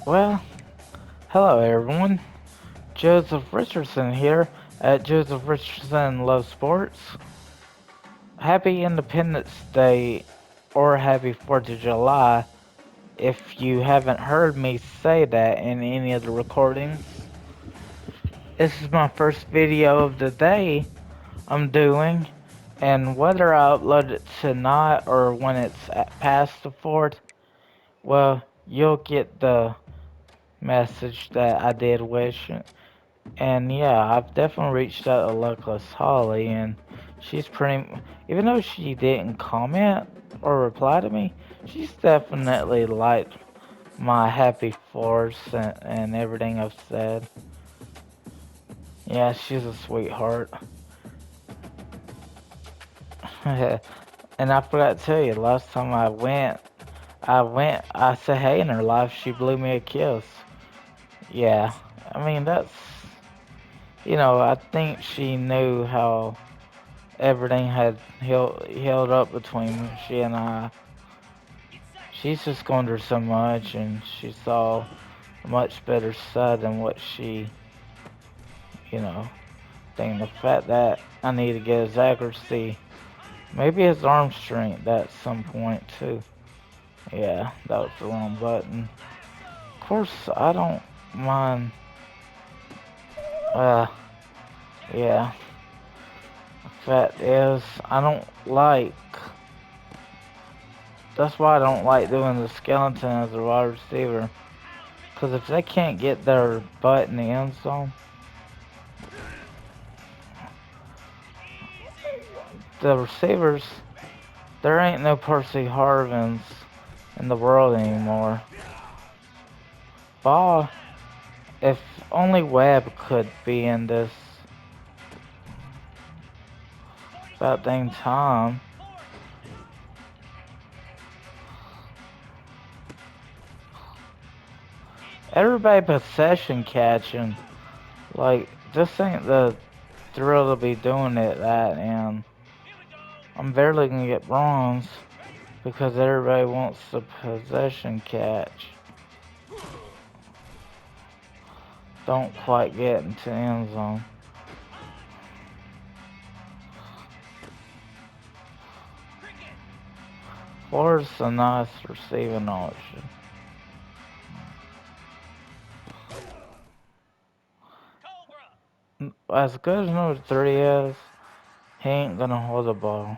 Well, hello everyone. Joseph Richardson here at Joseph Richardson Love Sports. Happy Independence Day or Happy 4th of July if you haven't heard me say that in any of the recordings. This is my first video of the day I'm doing, and whether I upload it tonight or when it's past the 4th, well, you'll get the message that I did wish. And yeah, I've definitely reached out to Luckless Holly, and she's even though she didn't comment or reply to me, she's definitely liked my happy force and everything I've said. Yeah, she's a sweetheart. And I forgot to tell you, last time I said hey in her life, she blew me a kiss. Yeah, I mean, I think she knew how everything had held up between she and I. She's just gone through so much, and she saw a much better side than what she, you know, think the fact that I need to get his accuracy, maybe his arm strength at some point too. Yeah, that was the wrong button. Of course, I don't mind. Uh, yeah. The fact is, I don't like. That's why I don't like doing the skeleton as a wide receiver. Because if they can't get their butt in the end zone, the receivers, there ain't no Percy Harvins in the world anymore. Ball, if only Webb could be in this about dang time. Everybody possession catching. Like, this ain't the thrill to be doing it at, and I'm barely gonna get bronze because everybody wants the possession catch. Don't quite get into the end zone. Ford's a nice receiving option. As good as number 3 is, he ain't gonna hold the ball.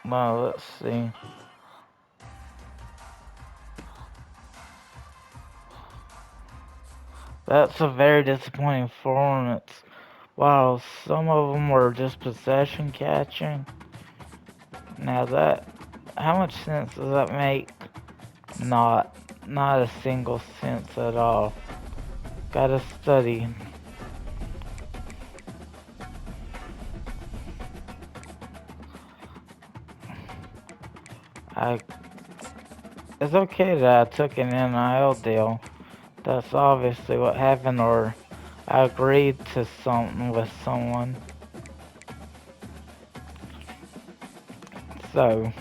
Now let's see. That's a very disappointing performance. Wow, some of them were just possession catching. Now how much sense does that make? Not, not a single sense at all. Gotta study. I, it's okay that I took an NIL deal. That's obviously what happened, or I agreed to something with someone. So,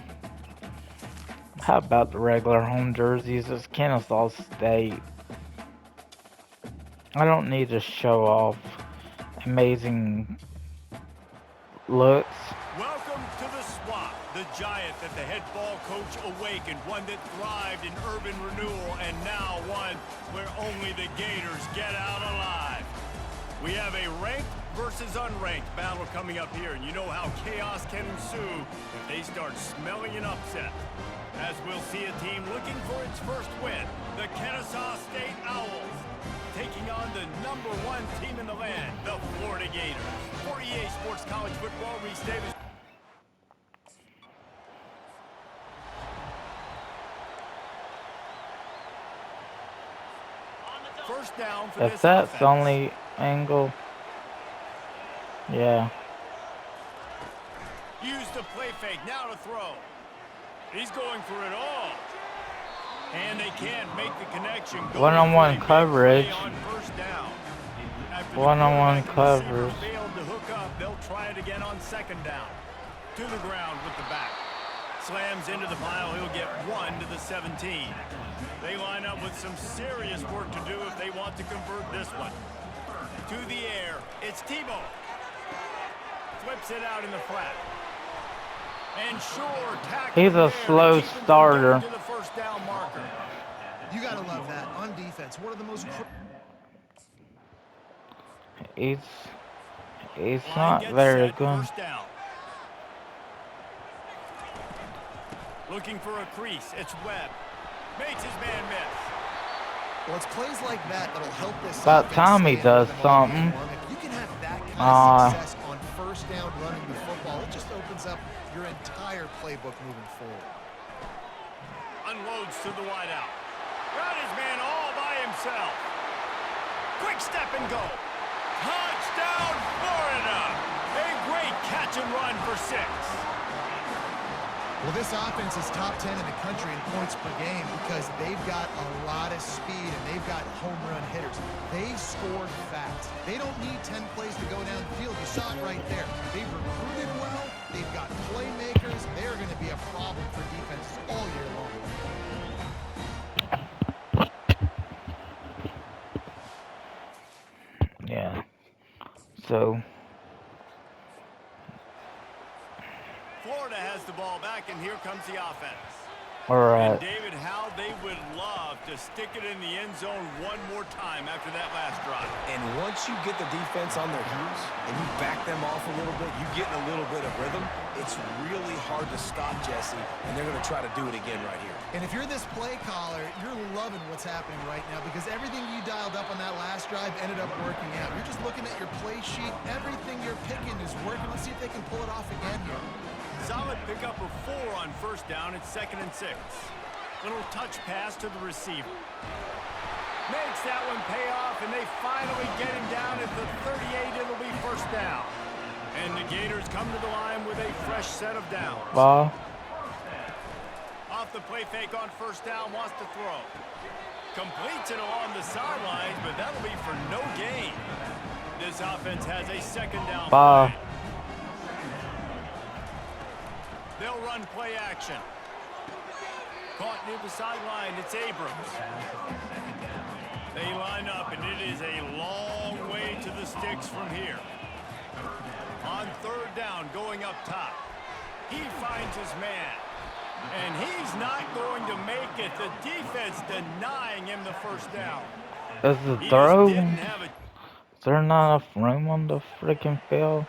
how about the regular home jerseys? It's Kennesaw State. I don't need to show off amazing looks. Welcome to the swamp, the giant that the head ball coach awakened, one that thrived in urban renewal, and now one where only the Gators get out alive. We have a ranked versus unranked battle coming up here, and you know how chaos can ensue if they start smelling an upset. As we'll see a team looking for its first win, the Kennesaw State Owls, taking on the #1 team in the land, the Florida Gators. For EA Sports College Football, Reese Davis. First down for If this that's the offense. only angle, yeah. Use the play fake, now to throw. He's going for it all. And they can't make the connection. One-on-one coverage. On first down. One-on-one coverage. Failed to hook up. They'll try it again on second down. to the ground with the back. Slams into the pile. He'll get 1 to the 17. They line up with some serious work to do if they want to convert this one. To the air, it's Tebow. Flips it out in the flat. And sure, tackle. He's a slow starter. To the first down marker. You gotta love that. On defense, one of the most... He's not very good. First down. Looking for a crease. It's Webb. Makes his man miss. Well, it's plays like that that'll help this. About time he does something. If you can have that kind of success on first down running the football, it just opens up your entire playbook moving forward. Unloads to the wideout. Got his man all by himself. Quick step and go. Touchdown, Florida! A great catch and run for 6. Well, this offense is top 10 in the country in points per game because they've got a lot of speed and they've got home run hitters. They scored fast. They don't need 10 plays to go down the field. You saw it right there. They've recruited well. They've got playmakers. They're going to be a problem for defenses all year long. Yeah. So Florida has the ball back, and here comes the offense. Alright. And David, how they would love to stick it in the end zone one more time after that last drive. And once you get the defense on their heels and you back them off a little bit, you get in a little bit of rhythm, it's really hard to stop Jesse, and they're going to try to do it again right here. And if you're this play caller, you're loving what's happening right now because everything you dialed up on that last drive ended up working out. You're just looking at your play sheet. Everything you're picking is working. Let's see if they can pull it off again here. Solid pickup of 4 on first down. It's 2nd and 6. Little touch pass to the receiver. Makes that one pay off, and they finally get him down at the 38. It'll be first down. And the Gators come to the line with a fresh set of downs. Ball. Off the play fake on first down, wants to throw. Completes it along the sidelines, but that'll be for no gain. This offense has a 2nd down. Ball. Play. They'll run play action. Caught near the sideline, it's Abrams. They line up, and it is a long way to the sticks from here. On 3rd down, going up top. He finds his man. And he's not going to make it. The defense denying him the first down. Is the throw? Is there not enough room on the freaking field?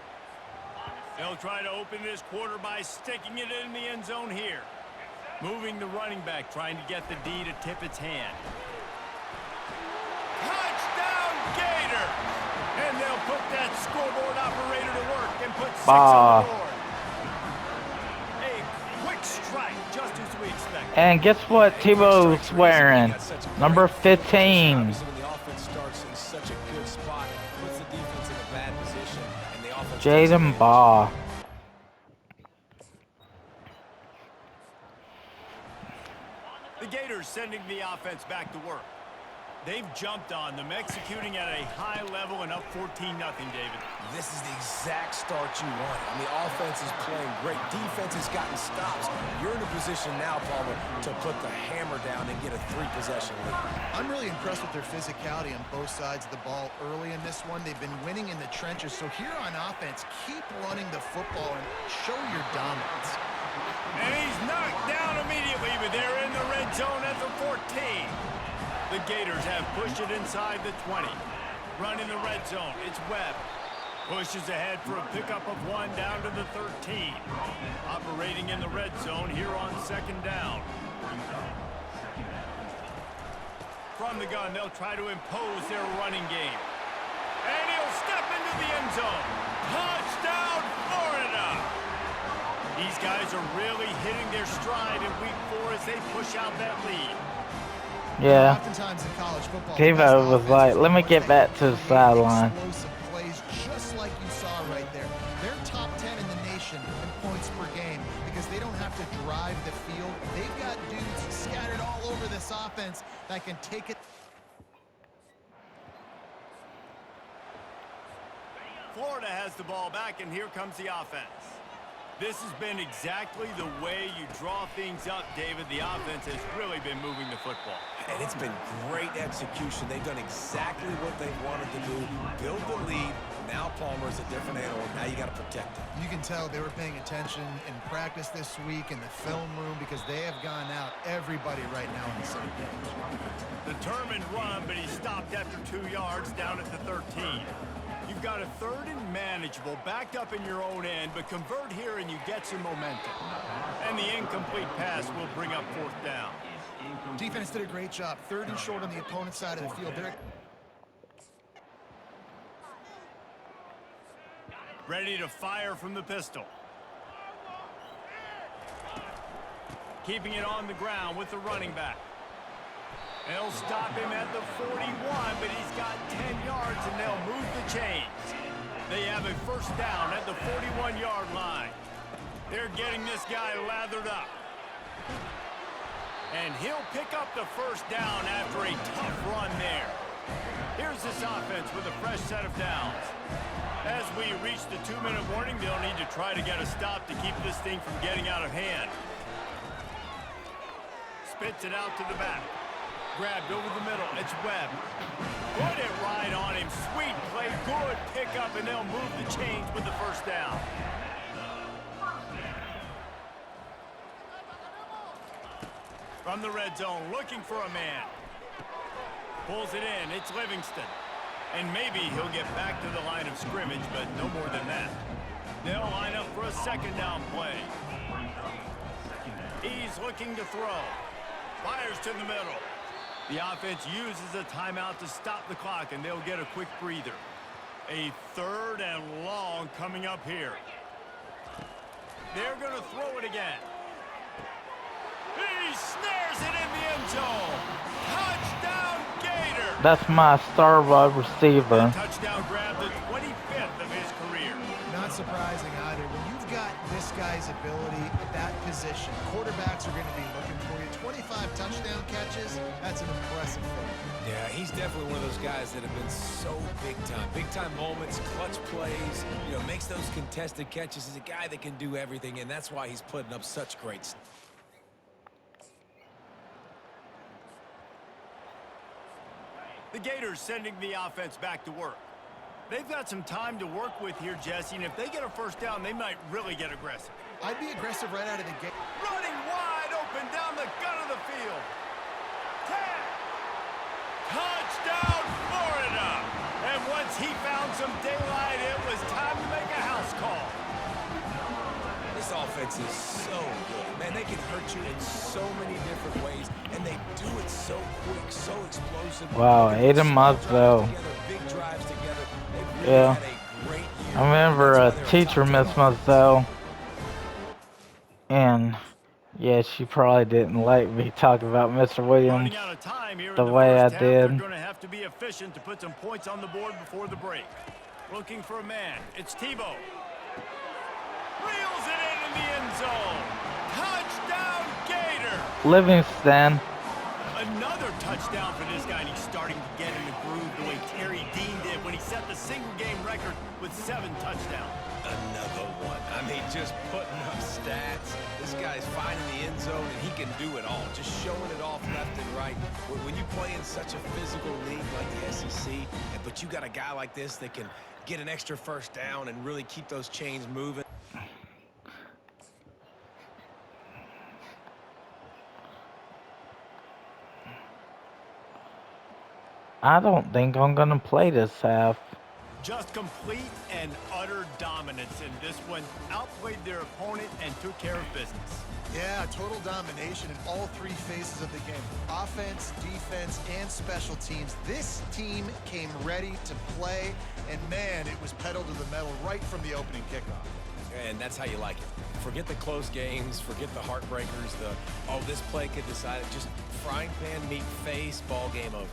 They'll try to open this quarter by sticking it in the end zone here. Moving the running back, trying to get the D to tip its hand. Touchdown, Gators! And they'll put that scoreboard operator to work and put 6 on the board. A quick strike, just as we expected. And guess what Tebow's wearing? Number 15. When the offense starts in such a good spot, puts the defense in a bad position, and the offense... Jaden Baugh. The Gators sending the offense back to work. They've jumped on them, executing at a high level and up 14-0, David. This is the exact start you want. I mean, offense is playing great. Defense has gotten stops. You're in a position now, Palmer, to put the hammer down and get a 3-possession lead. I'm really impressed with their physicality on both sides of the ball early in this one. They've been winning in the trenches. So here on offense, keep running the football and show your dominance. And he's knocked down immediately, but they're in the red zone at the 14. The Gators have pushed it inside the 20. Running the red zone, it's Webb. Pushes ahead for a pickup of 1 down to the 13. Operating in the red zone here on 2nd down. From the gun, they'll try to impose their running game. And he'll step into the end zone. Touchdown, Florida! These guys are really hitting their stride in week 4 as they push out that lead. Yeah. Oftentimes in college football, Tebow was like, let me get back to the sideline. Explosive plays, just like you saw right there. They're top 10 in the nation in points per game because they don't have to drive the field. They've got dudes scattered all over this offense that can take it. Florida has the ball back, and here comes the offense. This has been exactly the way you draw things up, David. The offense has really been moving the football. And it's been great execution. They've done exactly what they wanted to do. Build the lead. Now Palmer's a different animal. Now you got to protect him. You can tell they were paying attention in practice this week in the film room because they have gone out everybody right now on the same page. Determined run, but he stopped after 2 yards down at the 13. You've got a 3rd and manageable, backed up in your own end, but convert here and you get some momentum. And the incomplete pass will bring up 4th down. Defense did a great job. 3rd and short on the opponent's side of the field. They're ready to fire from the pistol. Keeping it on the ground with the running back. They'll stop him at the 41, but he's got 10 yards, and they'll move the chains. They have a 1st down at the 41-yard line. They're getting this guy lathered up. And he'll pick up the 1st down after a tough run there. Here's this offense with a fresh set of downs. As we reach the 2-minute warning, they'll need to try to get a stop to keep this thing from getting out of hand. Spits it out to the back. Grabbed over the middle. It's Webb. Put it right on him. Sweet play. Good pickup, and they'll move the chains with the 1st down. From the red zone, looking for a man. Pulls it in. It's Livingston. And maybe he'll get back to the line of scrimmage, but no more than that. They'll line up for a 2nd down play. He's looking to throw. Fires to the middle. The offense uses a timeout to stop the clock, and they'll get a quick breather. A 3rd and long coming up here. They're going to throw it again. He snares it in the end zone. Touchdown, Gator. That's my star wide receiver. That touchdown grab, the 25th of his career. not surprising either. When you've got this guy's ability at that position, quarterbacks are going to be looking for you. 25 touchdown catches, that's an impressive thing. Yeah, he's definitely one of those guys that have been so big time. Big time moments, clutch plays, makes those contested catches. He's a guy that can do everything, and that's why he's putting up such great stuff. The Gators sending the offense back to work. They've got some time to work with here, Jesse, and if they get a first down, they might really get aggressive. I'd be aggressive right out of the gate. Running wide open down the gut of the field. 10. Touchdown, Florida! And once he found some daylight, it was time to make a house call. This offense is so good. Man, they can hurt you in so many different ways, and they do it so quick, so explosive. Wow, 8 a month though. Big drives together. Really Yeah. had a great year. I remember a teacher, Miss Moselle, and yeah, she probably didn't like me talking about Mr. Williams Running out of time here the in the way I first half. They're did. going to have to be efficient to put some points on the board before the break. Looking for a man. It's Tebow. Reels it in the end zone. Touchdown, Gator. Livingston. Another touchdown for this guy, and he's starting to get in the groove the way Terry Dean did when he set the single-game record with 7 touchdowns. Another one. I mean, just putting up stats. This guy's finding the end zone, and he can do it all. Just showing it off left and right. When you play in such a physical league like the SEC, but you got a guy like this that can get an extra first down and really keep those chains moving. I don't think I'm gonna play this half. Just complete and utter dominance in this one. Outplayed their opponent and took care of business. Yeah, total domination in all 3 phases of the game. Offense, defense, and special teams. This team came ready to play, and man, it was pedal to the metal right from the opening kickoff. And that's how you like it. Forget the close games, forget the heartbreakers, this play could decide it. Just frying pan, meat face, ball game over.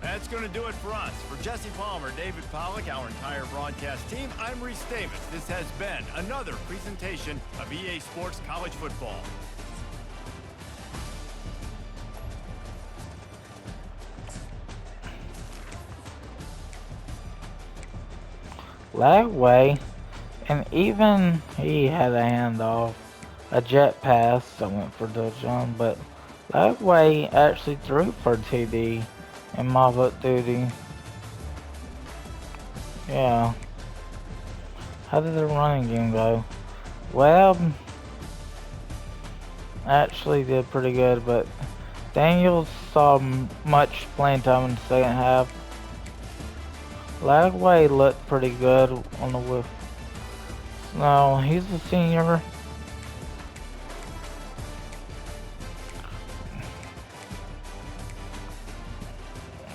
That's going to do it for us. For Jesse Palmer, David Pollack, our entire broadcast team, I'm Reese Davis. This has been another presentation of EA Sports College Football. That way, And even he had a handoff, a jet pass that went for touchdown, but that way actually threw for TD in Mava duty. Yeah. How did the running game go? Well, actually did pretty good, but Daniels saw much playing time in the second half. Lagway looked pretty good on the whiff. No, he's a senior.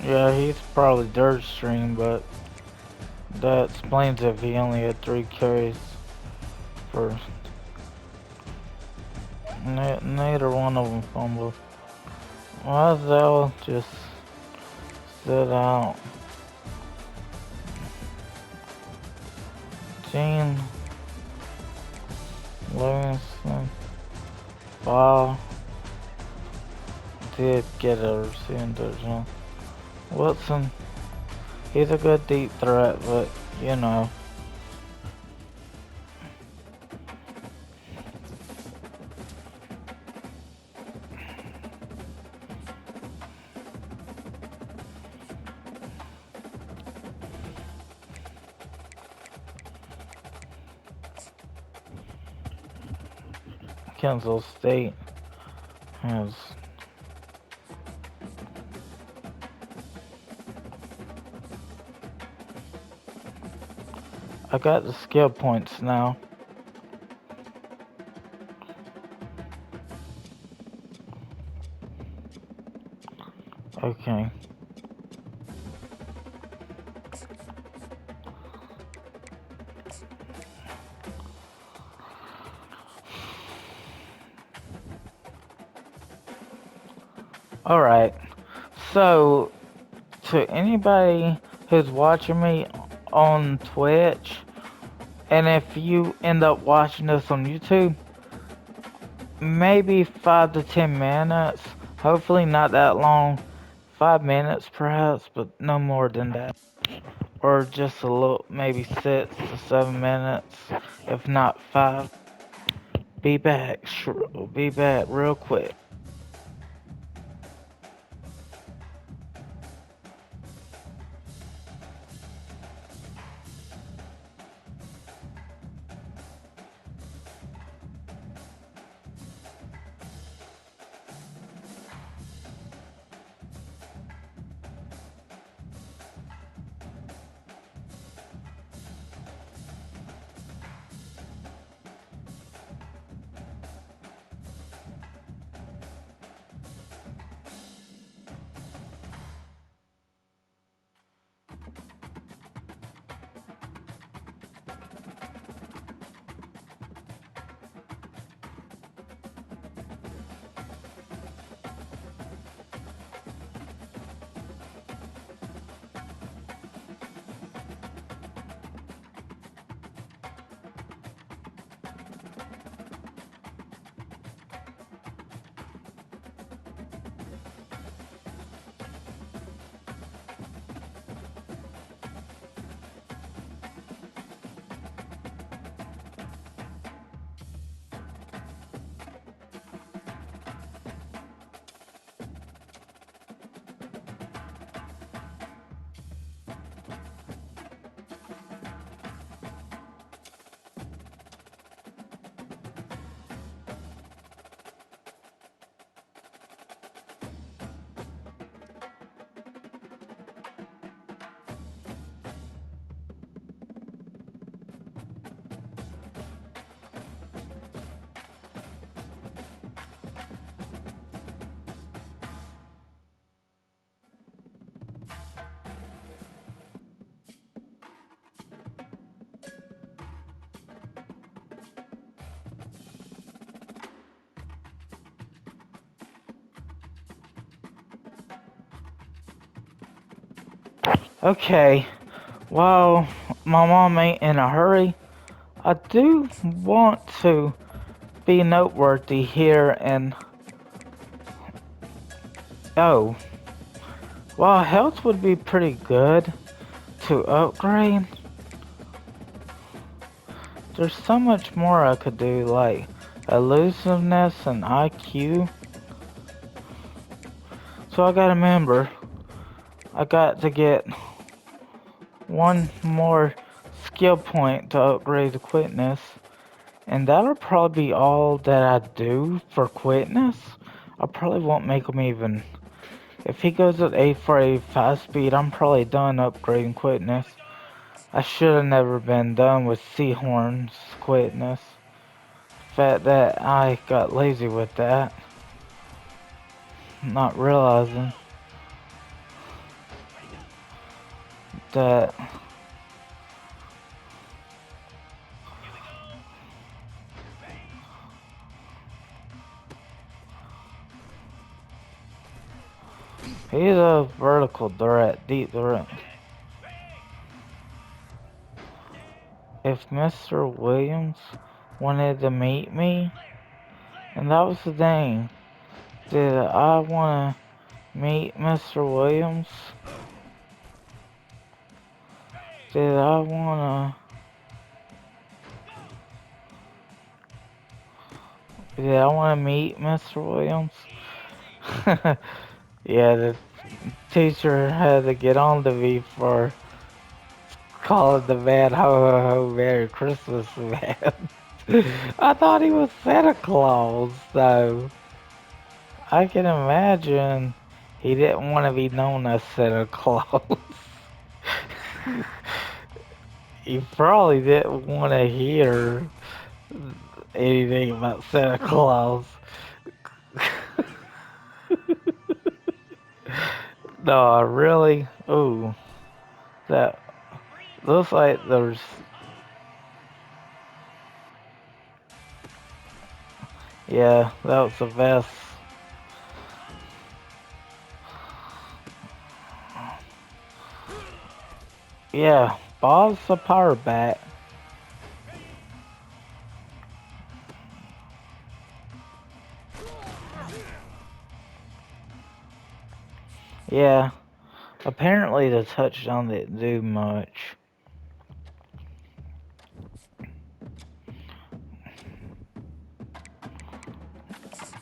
Yeah, he's probably third string, but that explains if he only had 3 carries for. Neither one of them fumbled. Wazell just stood out. Gene Livingston, Wow, did get a receiving touchdown. Wilson, he's a good deep threat, but you know. Kansas State has I got the skill points now. Okay. Alright. So, to anybody who's watching me on Twitch, and if you end up watching this on YouTube, maybe 5 to 10 minutes. Hopefully not that long. 5 minutes perhaps, but no more than that. Or just a little, maybe 6 to 7 minutes, if not 5. Be back, be back real quick. Okay, while my mom ain't in a hurry, I do want to be noteworthy here and oh, while health would be pretty good to upgrade, There's so much more I could do, like elusiveness and IQ. So I gotta remember, I got to get one more skill point to upgrade the quickness. And that'll probably be all that I do for quickness. I probably won't make him even. If he goes at 8 for a 5 speed, I'm probably done upgrading quickness. I should have never been done with Seahorn's quickness. The fact that I got lazy with that. Not realizing that he's a vertical threat, deep threat. If Mr. Williams wanted to meet me, and that was the thing, did I want to meet Mr. Williams? Did I want to meet Mr. Williams? Yeah, the teacher had to get on to me for calling the man ho ho ho Merry Christmas man. I thought he was Santa Claus though. I can imagine he didn't want to be known as Santa Claus. He probably didn't want to hear anything about Santa Claus. No, really? Ooh, that looks like there's. Yeah, that was the best. Yeah, Bob's the power bat. Yeah, apparently the touchdown didn't do much.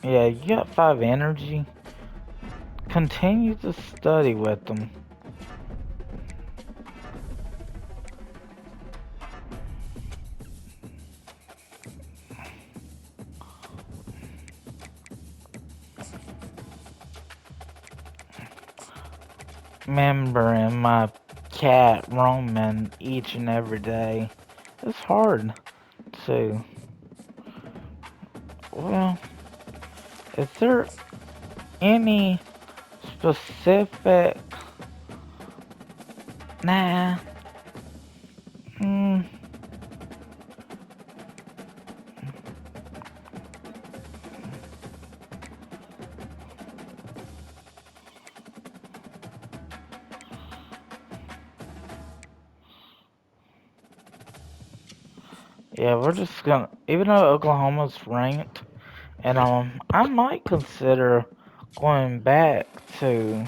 Yeah, you got 5 energy. Continue to study with them. Remembering my cat roaming each and every day. It's hard to. Well, is there any specific? Nah. Hmm. Yeah, we're just gonna. Even though Oklahoma's ranked, and I might consider going back to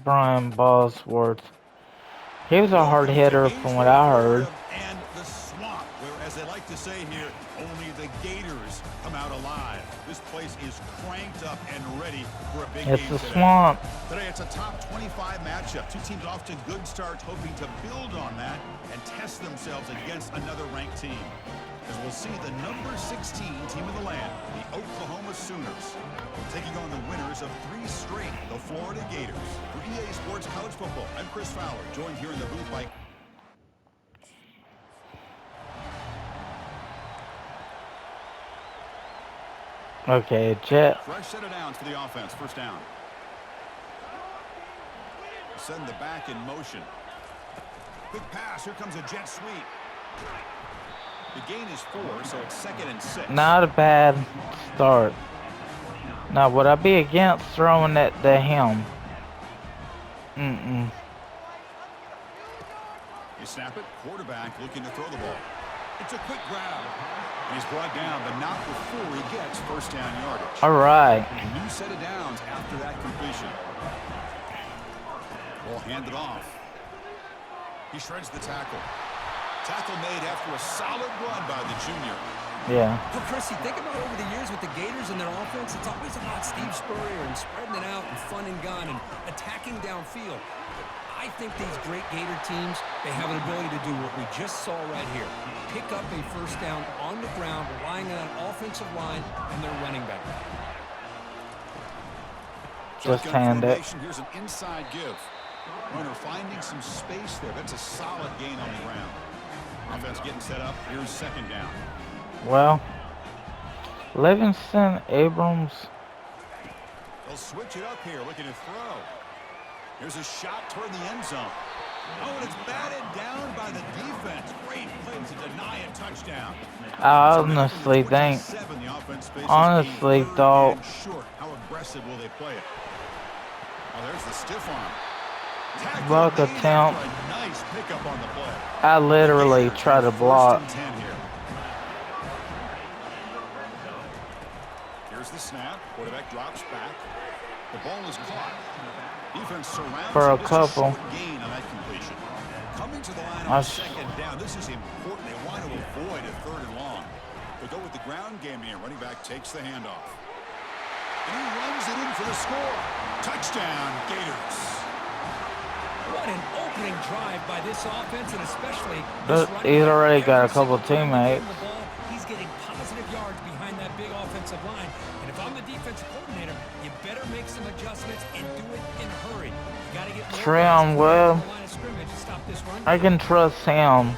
Brian Bosworth. He was a hard Welcome to hitter from what I Gainesville, heard. Florida, and the swamp, where, as they like to say here, only the Gators come out alive. This place is cranked up and ready for a big It's game the today. swamp. Today, it's a top 25 matchup. Two teams off to good starts, hoping to build on that and test themselves against another ranked team. As we'll see the number 16 team in the land, the Oklahoma Sooners, taking on the winners of 3 straight, the Florida Gators. For EA Sports College Football, I'm Chris Fowler, joined here in the booth by... Okay, Jet. Fresh set of downs for the offense. First down. Send the back in motion. Quick pass. Here comes a jet sweep. The gain is 4, so it's 2nd and 6. Not a bad start. Now, would I be against throwing it to him? Mm-mm. You snap it. Quarterback looking to throw the ball. It's a quick grab. And he's brought down, but not before he gets first down yardage. All right. A new set of downs after that completion. Ball handed off. He shreds the tackle. Tackle made after a solid run by the junior. Yeah. Well, Chris, you think about over the years with the Gators and their offense, it's always about Steve Spurrier and spreading it out and fun and gun and attacking downfield. But I think these great Gator teams, they have an ability to do what we just saw right here. Pick up a first down on the ground, relying on an offensive line and their running back. Just Shotgun hand it. formation. Here's an inside give. Runner finding some space there. That's a solid gain on the ground. Offense getting set up. Here's second down. Well, Livingston, Abrams. They'll switch it up here, looking to throw. Here's a shot toward the end zone. Oh, and it's batted down by the defense. Great play to deny a touchdown. I honestly think, honestly thought, Short. How aggressive will they play it? Oh, there's the stiff arm. Tackle block made attempt. after a nice pickup on the play. I literally try to block. First and 10 here. Here's the snap. Quarterback drops back. The ball is caught. Defense surrounds For a him. Just couple. short gain on that completion. Coming to the line I on second down. This is important. They want to avoid a third and long. They go with the ground game here. Running back takes the handoff. And he runs it in for the score. Touchdown, Gators. What an opening drive by this offense, and especially But this running he's back. already got a Every couple single time they give teammates. him the ball, he's getting positive yards behind that big offensive line. And if I'm the defensive coordinator, you better make some adjustments and do it in a hurry. You got to get more Treon guys Webb. to the line of scrimmage to stop this run. I can trust him.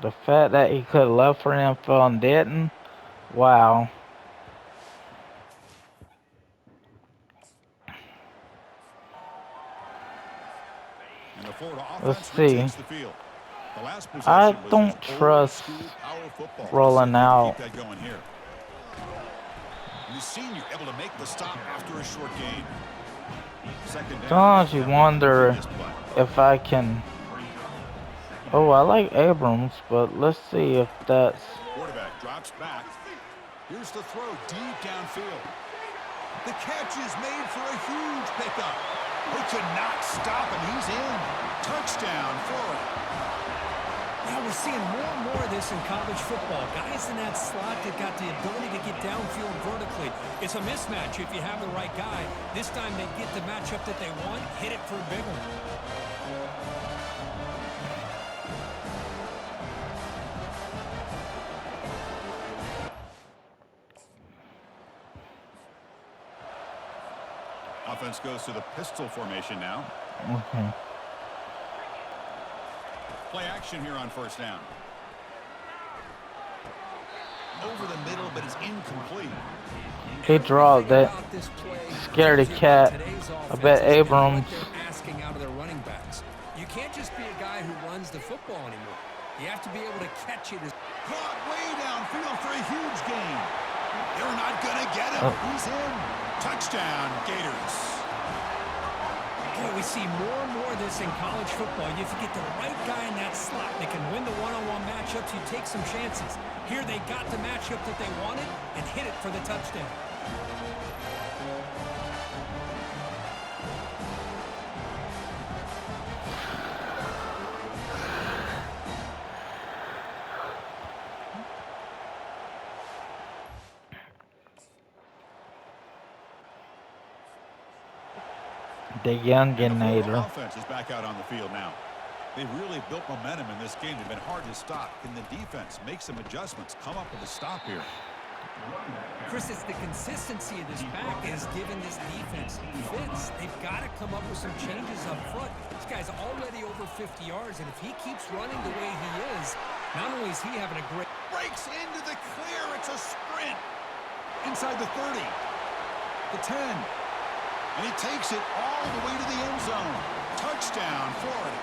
The fact that he could have left for the NFL and didn't, wow. And the Florida Let's offense see. retakes the field. The last I possession was don't just trust old-school power football. rolling Let's see if they can out. Keep that going here. And the senior able to make the stop after a short gain. Second down. Sometimes you wonder This play. if I can. Oh, I like Abrams, but let's see if that's. Quarterback drops back. Here's the throw deep downfield. The catch is made for a huge pickup. They could not stop him. He's in. Touchdown, Florida. Now we're seeing more and more of this in college football. Guys in that slot that got the ability to get downfield vertically. It's a mismatch if you have the right guy. This time they get the matchup that they want, hit it for a big one. Offense goes to the pistol formation now. Okay. Play action here on first down. Over the middle, but it's incomplete. He dropped that. About this play Scaredy tells you cat. about today's I offense bet and what Abrams. they're asking out of their running backs. You can't just be a guy who runs the football anymore. You have to be able to catch it. Caught way downfield for a huge gain. They're not going to get him. He's in. Touchdown, Gators. Boy, we see more and more of this in college football. If you get the right guy in that slot that can win the one-on-one matchups, you take some chances. Here they got the matchup that they wanted and hit it for the touchdown. The And the Florida younginator. offense is back out on the field now. They've really built momentum in this game. They've been hard to stop. Can the defense make some adjustments, come up with a stop here? Chris, it's the consistency of this pack is giving this defense fits. They've got to come up with some changes up front. This guy's already over 50 yards, and if he keeps running the way he is, not only is he having a great... Breaks into the clear. It's a sprint. Inside the 30. The 10. And he takes it all the way to the end zone. Touchdown, Florida.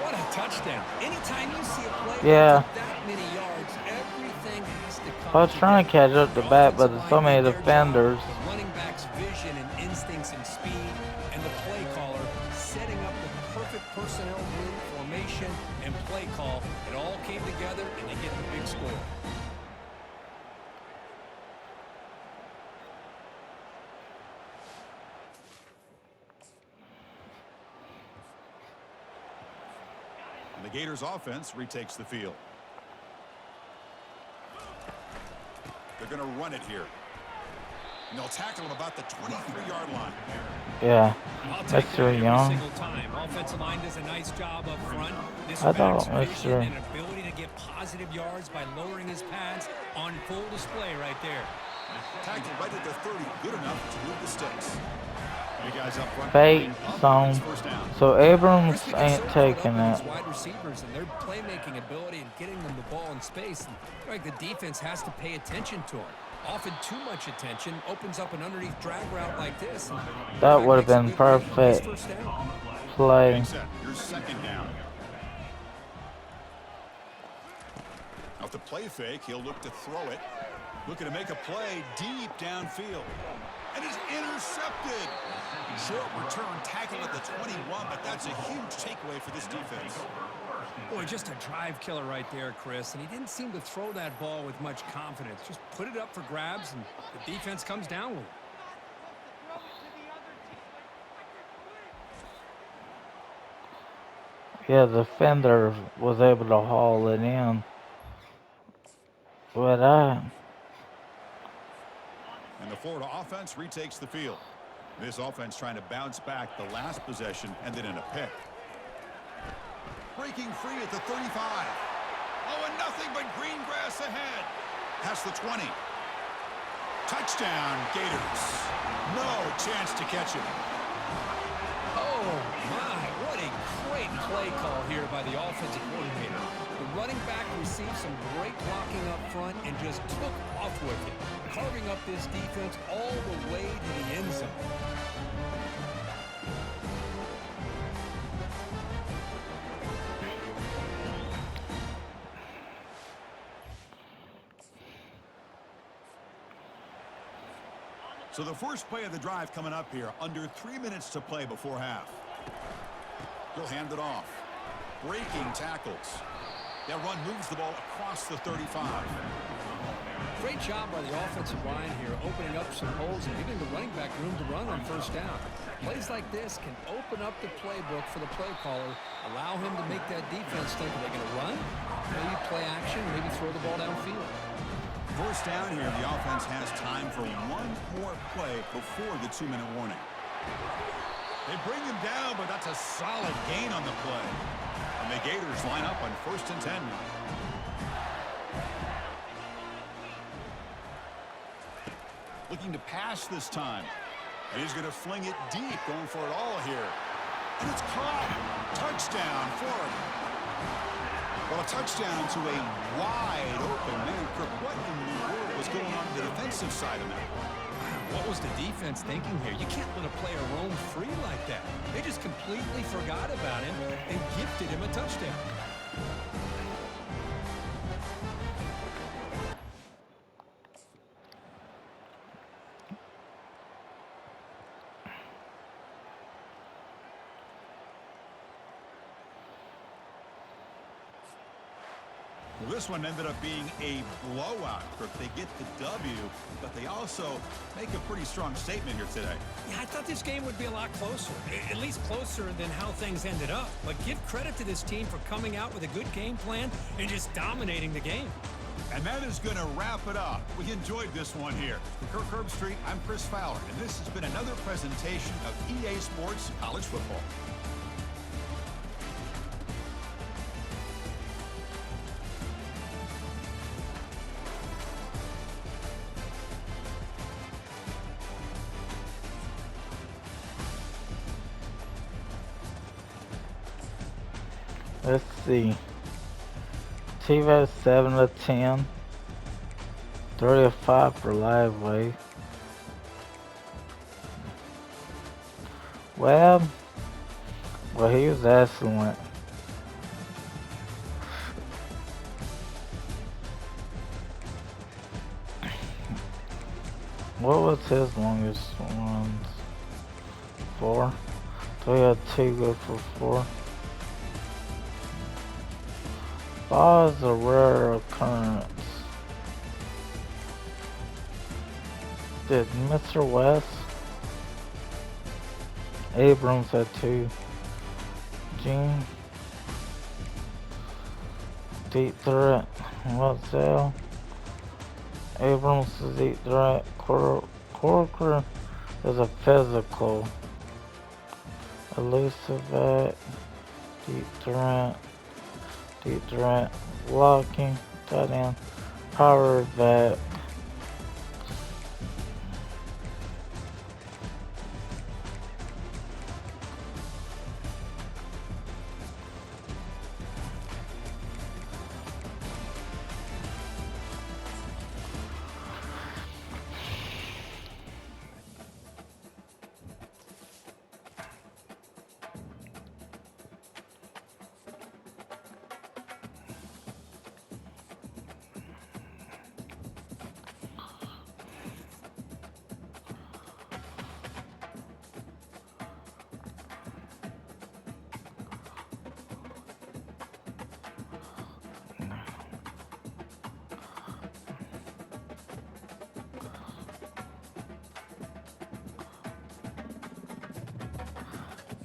What a touchdown. Anytime you see a play Yeah. with that many yards, everything has to come I was trying to catch up to The back, but offensive there's so line many did their job, defenders. the running back's vision and instincts and speed, and the play caller setting up the perfect personnel group, formation, and play call. It all came together, and they get the big score. And the Gators offense retakes the field. They're going to run it here. And they'll tackle him about the 23-yard line. Yeah, I'll take Mr. that every Young. single time. Offensive line does a nice job up front. This I back's thought vision Mr. and ability to get positive yards by lowering his pads on full display right there. Tackled right at the 30. Good enough to move the sticks. You guys up front. Fake Up, zone. it's first down. So Abrams Chris, we get ain't so caught up taking in these it. wide receivers and their playmaking ability and getting them the ball in space. And like the defense has to pay attention to them. Often too much attention opens up an underneath drag route like this. And That would have been makes a good read. Nice perfect first down. play. Getting set. Your second down. Off the play fake, he'll look to throw it. Looking to make a play deep downfield. And it's intercepted. Short return tackle at the 21, but that's a huge takeaway for this defense. Boy, just a drive killer right there, Chris. And he didn't seem to throw that ball with much confidence. Just put it up for grabs, and the defense comes down with it. Yeah, the defender was able to haul it in. But And the Florida offense retakes the field. This offense trying to bounce back the last possession and then in a pick. Breaking free at the 35. Oh, and nothing but green grass ahead. Past the 20. Touchdown, Gators. No chance to catch him. Oh, my. What a great play call here by the offensive coordinator. The running back received some great blocking up front and just took off with it, carving up this defense all the way to the end zone. So the first play of the drive coming up here, under 3 minutes to play before half. He'll hand it off. Breaking tackles. That run moves the ball across the 35. Great job by the offensive line here, opening up some holes and giving the running back room to run on first down. Plays like this can open up the playbook for the play caller, allow him to make that defense think, are they going to run? Maybe play action, maybe throw the ball downfield. First down here, the offense has time for one more play before the 2-minute warning. They bring him down, but that's a solid gain on the play. And the Gators line up on 1st and 10. Looking to pass this time. And he's going to fling it deep, going for it all here. And it's caught. Touchdown, Florida. Well, a touchdown to a wide open man. Kirk, what in the world was going on the defensive side of that? What was the defense thinking here? You can't let a player roam free like that. They just completely forgot about him and gifted him a touchdown. Well, this one ended up being a blowout. Kirk, they get the W, but they also make a pretty strong statement here today. Yeah, I thought this game would be a lot closer, at least closer than how things ended up. But give credit to this team for coming out with a good game plan and just dominating the game. And that is going to wrap it up. We enjoyed this one here. For Kirk Herbstreit, I'm Chris Fowler, and this has been another presentation of EA Sports College Football. let's see. Tebow 7 of 10. 3 of 5 for live wave. Well, he was excellent. What was his longest ones? 4. So he had 2 good for 4. Ball is a rare occurrence. Did Mr. West? Abrams had 2. Gene? deep threat. What's that? Abrams is deep threat. Corker is a physical. Elusive back. Deep threat. Deep threat. Blocking. Tight end. Power back.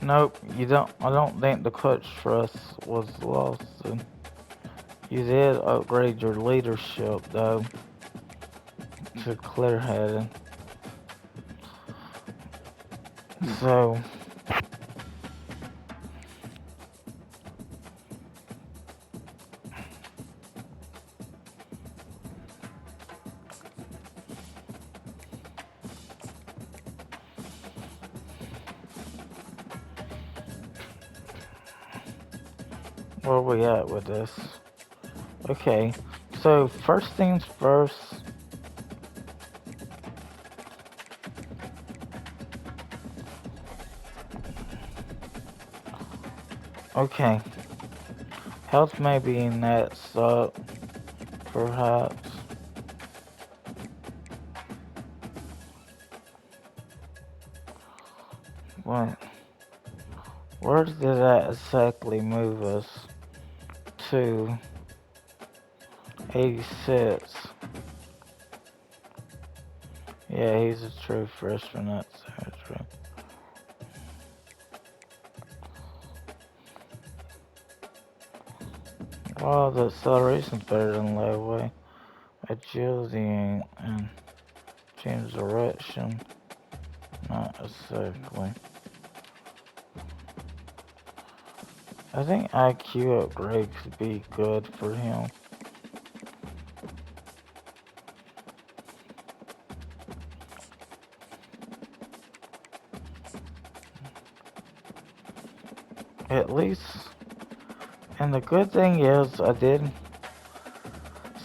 Nope, you don't. I don't think the clutch trust was lost. And you did upgrade your leadership though to clear-headed. So where we at with this? Okay, so first things first. Okay, health may be next up, perhaps. What? Where did that exactly move us to? 86. Yeah, he's a true freshman, that's true. Well, the acceleration's better than layaway. Agility and change direction, not exactly. I think IQ upgrade could be good for him. At least, and the good thing is I did.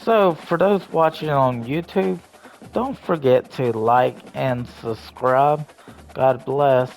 So for those watching on YouTube, don't forget to like and subscribe. God bless.